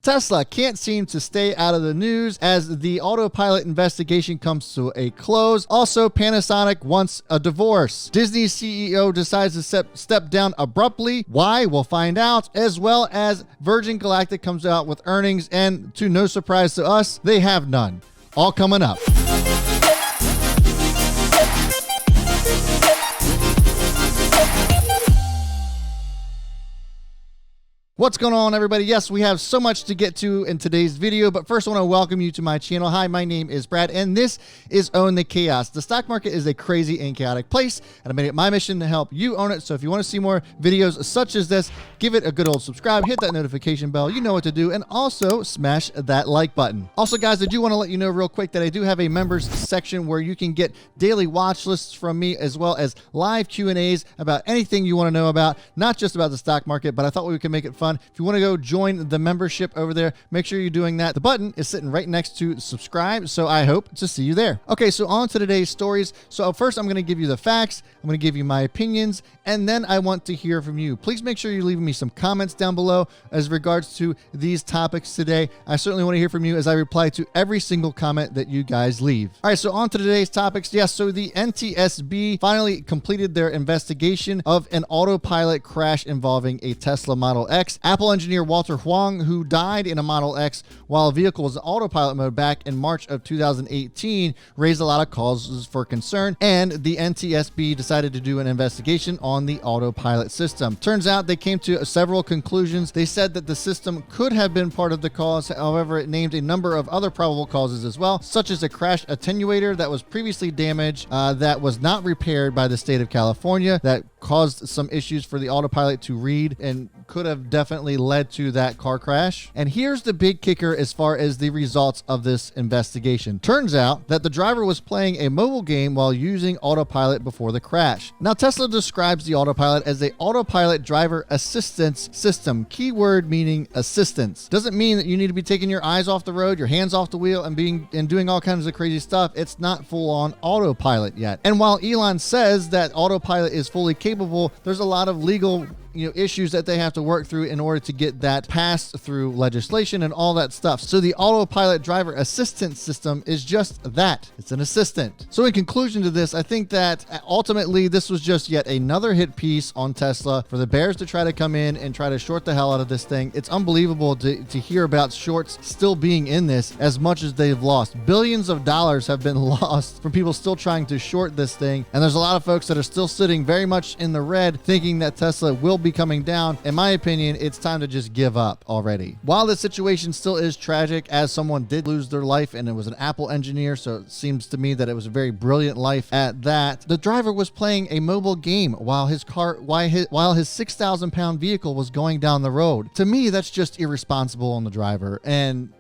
Tesla can't seem to stay out of the news as the Autopilot investigation comes to a close. Also, Panasonic wants a divorce. Disney CEO decides to step down abruptly. Why? We'll find out. As well as Virgin Galactic comes out with earnings, and to no surprise to us, they have none. All coming up. What's going on, everybody? Yes, we have so much to get to in today's video, but first I want to welcome you to my channel. Hi, my name is Brad, and this is Own the Chaos. The stock market is a crazy and chaotic place, and I made it my mission to help you own it. So if you want to see more videos such as this, give it a good old subscribe, hit that notification bell, you know what to do, and also smash that like button. Also, guys, I do want to let you know real quick that I do have a members section where you can get daily watch lists from me, as well as live Q&As about anything you want to know about, not just about the stock market, but I thought we could make it fun. If you want to go join the membership over there, make sure you're doing that. The button is sitting right next to subscribe, so I hope to see you there. Okay, so on to today's stories. So first, I'm going to give you the facts. I'm going to give you my opinions, and then I want to hear from you. Please make sure you're leaving me some comments down below as regards to these topics today. I certainly want to hear from you as I reply to every single comment that you guys leave. All right, so on to today's topics. Yes, so the NTSB finally completed their investigation of an autopilot crash involving a Tesla Model X. Apple engineer Walter Huang, who died in a Model X while a vehicle was in autopilot mode back in March of 2018, raised a lot of causes for concern, and the NTSB decided to do an investigation on the autopilot system. Turns out they came to several conclusions. They said that the system could have been part of the cause. However, it named a number of other probable causes as well, such as a crash attenuator that was previously damaged, that was not repaired by the state of California, that caused some issues for the autopilot to read and could have definitely led to that car crash. And here's the big kicker as far as the results of this investigation. Turns out that the driver was playing a mobile game while using autopilot before the crash. Now, Tesla describes the autopilot as a autopilot driver assistance system, keyword meaning assistance. Doesn't mean that you need to be taking your eyes off the doing your hands off the wheel and doing all kinds of crazy stuff. It's not full on autopilot yet. And while Elon says that autopilot is fully capable, there's a lot of legal issues that they have to work through in order to get that passed through legislation and all that stuff. So the autopilot driver assistance system is just that. It's an assistant. So in conclusion to this, I think that ultimately this was just yet another hit piece on Tesla for the bears to try to come in and try to short the hell out of this thing. It's unbelievable to hear about shorts still being in this as much as they've lost. Billions of dollars have been lost from people still trying to short this thing. And there's a lot of folks that are still sitting very much in the red thinking that Tesla will be coming down. In my opinion, it's time to just give up already. While the situation still is tragic, as someone did lose their life and it was an Apple engineer, so it seems to me that it was a very brilliant life at that. The driver was playing a mobile game while his 6,000-pound vehicle was going down the road. To me, that's just irresponsible on the driver. And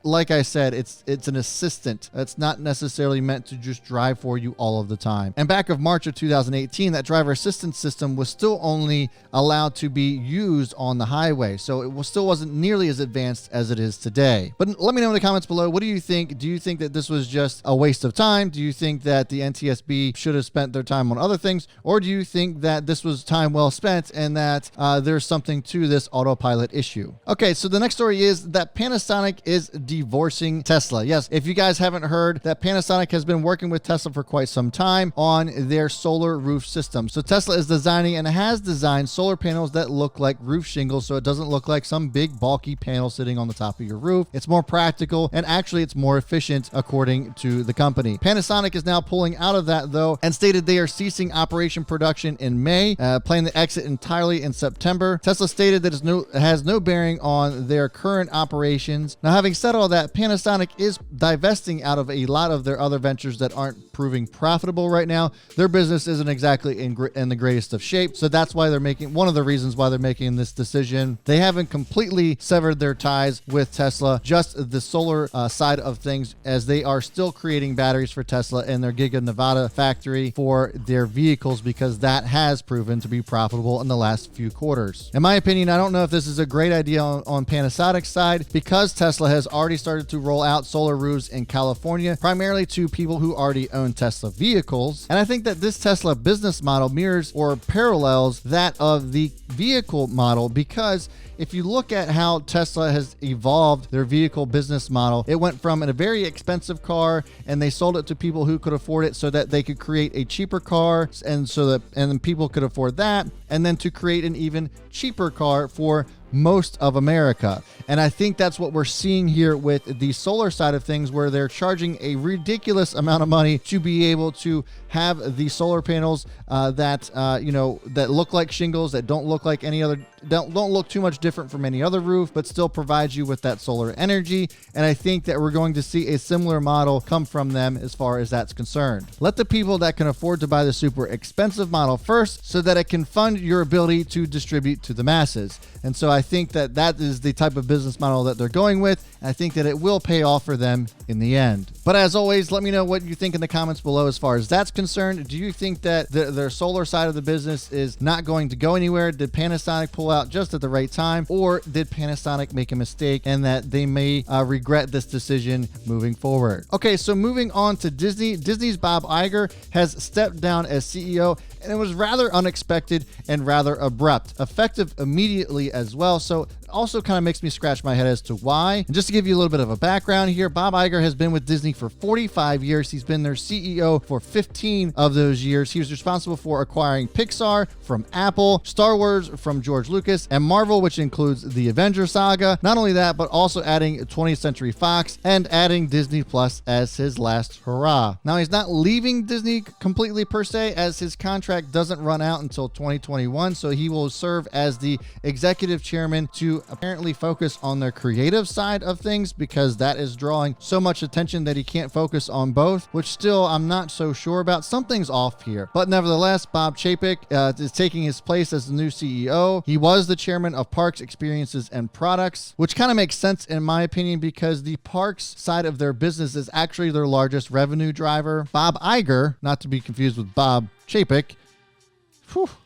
like I said, it's an assistant. It's not necessarily meant to just drive for you all of the time. And back of March of 2018, that driver assistance system was still only allowed to be used on the highway. So it still wasn't nearly as advanced as it is today. But let me know in the comments below, what do you think? Do you think that this was just a waste of time? Do you think that the NTSB should have spent their time on other things? Or do you think that this was time well spent and that there's something to this autopilot issue? Okay, so the next story is that Panasonic is divorcing Tesla. Yes, if you guys haven't heard, that Panasonic has been working with Tesla for quite some time on their solar roof system. So Tesla is designing and has designed solar panels that look like roof shingles, so it doesn't look like some big bulky panel sitting on the top of your roof. It's more practical, and actually it's more efficient according to the company. Panasonic is now pulling out of that though, and stated they are ceasing operation production in May, planning to exit entirely in September. Tesla stated that it has no bearing on their current operations. Now, having said all that, Panasonic is divesting out of a lot of their other ventures that aren't proving profitable right now. Their business isn't exactly in the greatest of shape, so that's why they're making one of the reasons why they're making this decision. They haven't completely severed their ties with Tesla, just the solar side of things, as they are still creating batteries for Tesla in their Giga Nevada factory for their vehicles, because that has proven to be profitable in the last few quarters. In my opinion, I don't know if this is a great idea on Panasonic's side, because Tesla has already started to roll out solar roofs in California, primarily to people who already own own Tesla vehicles. And I think that this Tesla business model mirrors or parallels that of the vehicle model, because if you look at how Tesla has evolved their vehicle business model, it went from a very expensive car and they sold it to people who could afford it so that they could create a cheaper car, and then people could afford that, and then to create an even cheaper car for most of America. And I think that's what we're seeing here with the solar side of things, where they're charging a ridiculous amount of money to be able to have the solar panels that look like shingles, that don't look like any other, don't look too much different from any other roof, but still provides you with that solar energy. And I think that we're going to see a similar model come from them as far as that's concerned. Let the people that can afford to buy the super expensive model first, so that it can fund your ability to distribute to the masses. And so I think that that is the type of business model that they're going with. And I think that it will pay off for them in the end. But as always, let me know what you think in the comments below as far as that's concerned. Do you think that their solar side of the business is not going to go anywhere? Did Panasonic pull out just at the right time, or did Panasonic make a mistake and that they may regret this decision moving forward? Okay, so moving on to Disney. Disney's Bob Iger has stepped down as CEO, and it was rather unexpected and rather abrupt, effective immediately as well. So it also kind of makes me scratch my head as to why. And just to give you a little bit of a background here, Bob Iger has been with Disney for 45 years. He's been their CEO for 15 of those years. He was responsible for acquiring Pixar from Apple, Star Wars from George Lucas, and Marvel, which includes the Avengers saga. Not only that, but also adding 20th Century Fox and adding Disney Plus as his last hurrah. Now, he's not leaving Disney completely per se, as his contract doesn't run out until 2021. So he will serve as the executive chairman to apparently focus on their creative side of things, because that is drawing so much attention that he can't focus on both, which still I'm not so sure about. Something's off here. But nevertheless, Bob Chapek is taking his place as the new CEO. He was the chairman of Parks, Experiences, and Products, which kind of makes sense in my opinion, because the parks side of their business is actually their largest revenue driver. Bob Iger, not to be confused with Bob Chapek,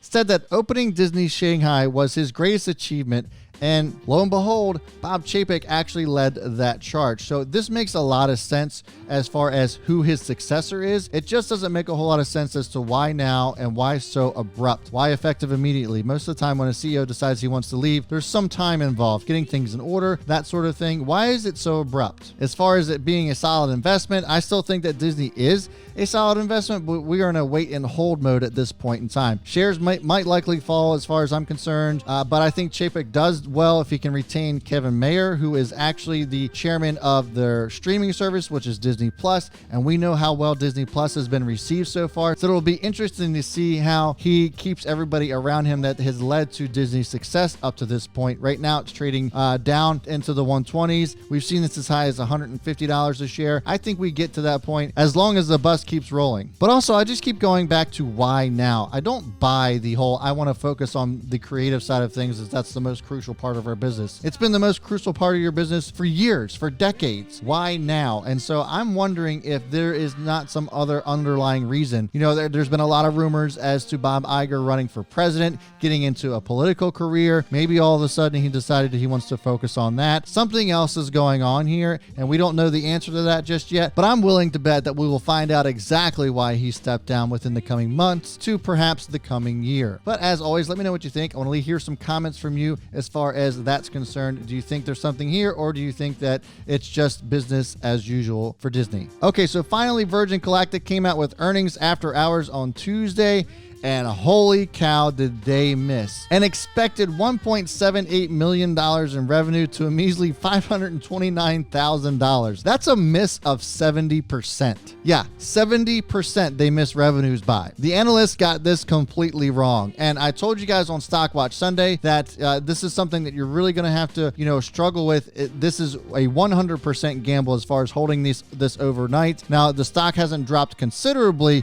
said that opening Disney Shanghai was his greatest achievement, and lo and behold, Bob Chapek actually led that charge. So this makes a lot of sense as far as who his successor is. It just doesn't make a whole lot of sense as to why now and why so abrupt, why effective immediately. Most of the time when a CEO decides he wants to leave, there's some time involved, getting things in order, that sort of thing. Why is it so abrupt? As far as it being a solid investment, I still think that Disney is a solid investment, but we are in a wait and hold mode at this point in time. Shares might likely fall as far as I'm concerned, but I think Chapek does well if he can retain Kevin Mayer, who is actually the chairman of their streaming service, which is Disney Plus, and we know how well Disney Plus has been received so far. So it'll be interesting to see how he keeps everybody around him that has led to Disney's success up to this point. Right now, it's trading down into the 120s. We've seen this as high as $150 a share. I think we get to that point as long as the bus keeps rolling. But also, I just keep going back to why now. I don't buy the whole I want to focus on the creative side of things, as that's the most crucial part of our business. It's been the most crucial part of your business for years, for decades. Why now? And so I'm wondering if there is not some other underlying reason. You know, there's been a lot of rumors as to Bob Iger running for president, getting into a political career. Maybe all of a sudden he decided he wants to focus on that. Something else is going on here, and we don't know the answer to that just yet, but I'm willing to bet that we will find out exactly why he stepped down within the coming months to perhaps the coming year. But as always, let me know what you think. I want to hear some comments from you as far as that's concerned. Do you think there's something here, or do you think that it's just business as usual for Disney? Okay, so finally, Virgin Galactic came out with earnings after hours on Tuesday, and holy cow, did they miss. An expected $1.78 million in revenue to a measly $529,000. That's a miss of 70%. Yeah, 70% they missed revenues by. The analysts got this completely wrong. And I told you guys on Stock Watch Sunday that this is something that you're really going to have to, struggle with. This is a 100% gamble as far as holding this overnight. Now, the stock hasn't dropped considerably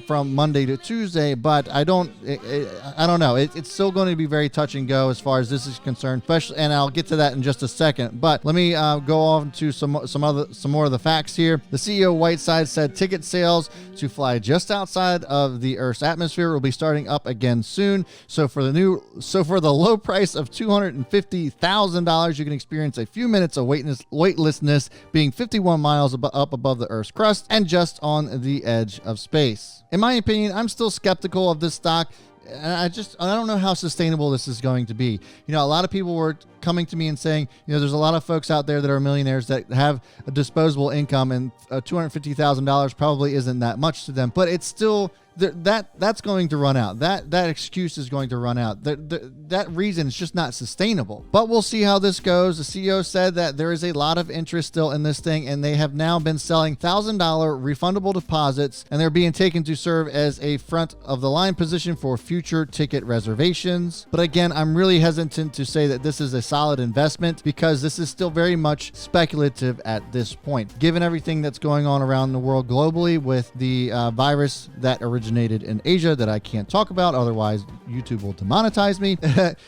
from Monday to Tuesday, but but I don't know. It's still going to be very touch and go as far as this is concerned, especially, and I'll get to that in just a second. But let me go on to some more of the facts here. The CEO Whiteside said ticket sales to fly just outside of the Earth's atmosphere will be starting up again soon. So for the low price of $250,000, you can experience a few minutes of weightlessness, being 51 miles up above the Earth's crust and just on the edge of space. In my opinion, I'm still skeptical of this stock. And I don't know how sustainable this is going to be. You know, a lot of people were coming to me and saying, you know, there's a lot of folks out there that are millionaires that have a disposable income, and $250,000 probably isn't that much to them, but it's still that's going to run out. That excuse is going to run out. That reason is just not sustainable. But we'll see how this goes. The CEO said that there is a lot of interest still in this thing, and they have now been selling $1,000 refundable deposits, and they're being taken to serve as a front of the line position for future ticket reservations. But again, I'm really hesitant to say that this is a solid investment because this is still very much speculative at this point, given everything that's going on around the world globally with the virus that originated in Asia that I can't talk about, otherwise YouTube will demonetize me,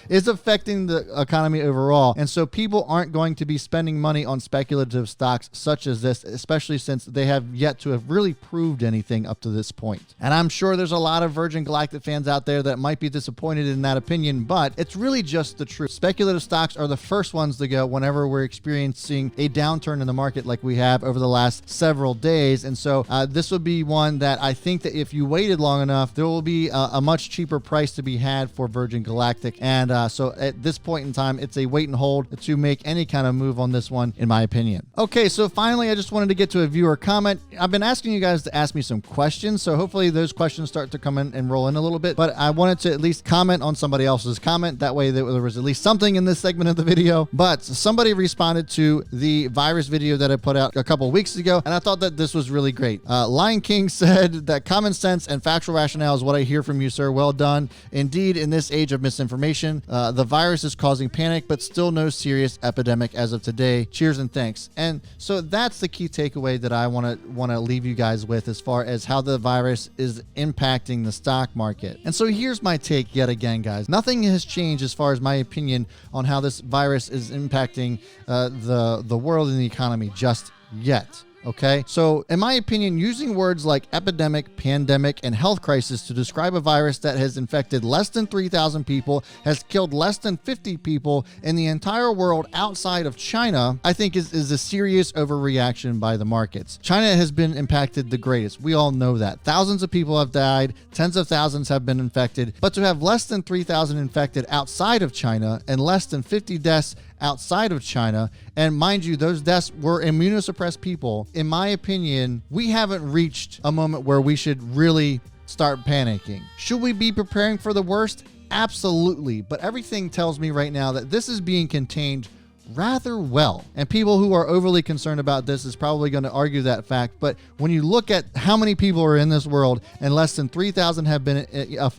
is affecting the economy overall. And so people aren't going to be spending money on speculative stocks such as this, especially since they have yet to have really proved anything up to this point. And I'm sure there's a lot of Virgin Galactic fans out there that might be disappointed in that opinion, but it's really just the truth. Speculative stocks are the first ones to go whenever we're experiencing a downturn in the market like we have over the last several days. And so this would be one that I think that if you waited long enough, there will be a much cheaper price to be had for Virgin Galactic. And so at this point in time, it's a wait and hold to make any kind of move on this one, in my opinion. Okay, so finally, I just wanted to get to a viewer comment. I've been asking you guys to ask me some questions, so hopefully those questions start to come in and roll in a little bit, but I wanted to at least comment on somebody else's comment. That way there was at least something in this segment of the video. But somebody responded to the virus video that I put out a couple weeks ago, and I thought that this was really great. Lion King said that common sense and factual rationale is what I hear from you, sir. Well done. Indeed, in this age of misinformation, the virus is causing panic, but still no serious epidemic as of today. Cheers and thanks. And so that's the key takeaway that I want to leave you guys with as far as how the virus is impacting the stock market. And so here's my take yet again, guys. Nothing has changed as far as my opinion on how this virus is impacting the world and the economy just yet. Okay, so in my opinion, using words like epidemic, pandemic, and health crisis to describe a virus that has infected less than 3,000 people, has killed less than 50 people in the entire world outside of China, I think is a serious overreaction by the markets. China has been impacted the greatest. We all know that. Thousands of people have died, tens of thousands have been infected, but to have less than 3,000 infected outside of China and less than 50 deaths outside of China, and mind you, those deaths were immunosuppressed people. In my opinion, we haven't reached a moment where we should really start panicking. Should we be preparing for the worst? Absolutely. But everything tells me right now that this is being contained rather well. And people who are overly concerned about this is probably going to argue that fact. But when you look at how many people are in this world and less than 3,000 have been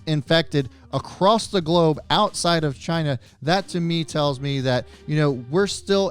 infected across the globe outside of China, that to me tells me that, you know, we're still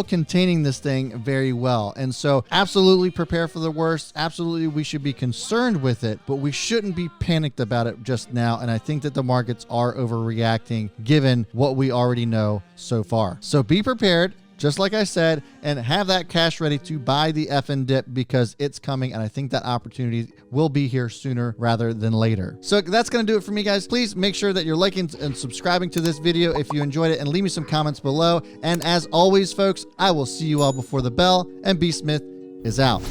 containing this thing very well. And so absolutely prepare for the worst. Absolutely, we should be concerned with it, but we shouldn't be panicked about it just now. And I think that the markets are overreacting given what we already know so far. So be prepared, just like I said, and have that cash ready to buy the effing dip because it's coming, and I think that opportunity will be here sooner rather than later. So that's going to do it for me, guys. Please make sure that you're liking and subscribing to this video if you enjoyed it, and leave me some comments below. And as always, folks, I will see you all before the bell, and B. Smith is out.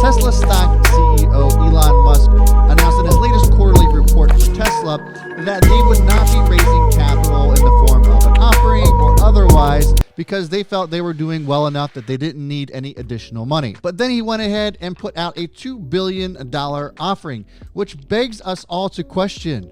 Tesla stock CEO Elon Musk announced in his latest quarterly report to Tesla that they would not be raising capital in the form of an offering or otherwise because they felt they were doing well enough that they didn't need any additional money. But then he went ahead and put out a $2 billion offering, which begs us all to question,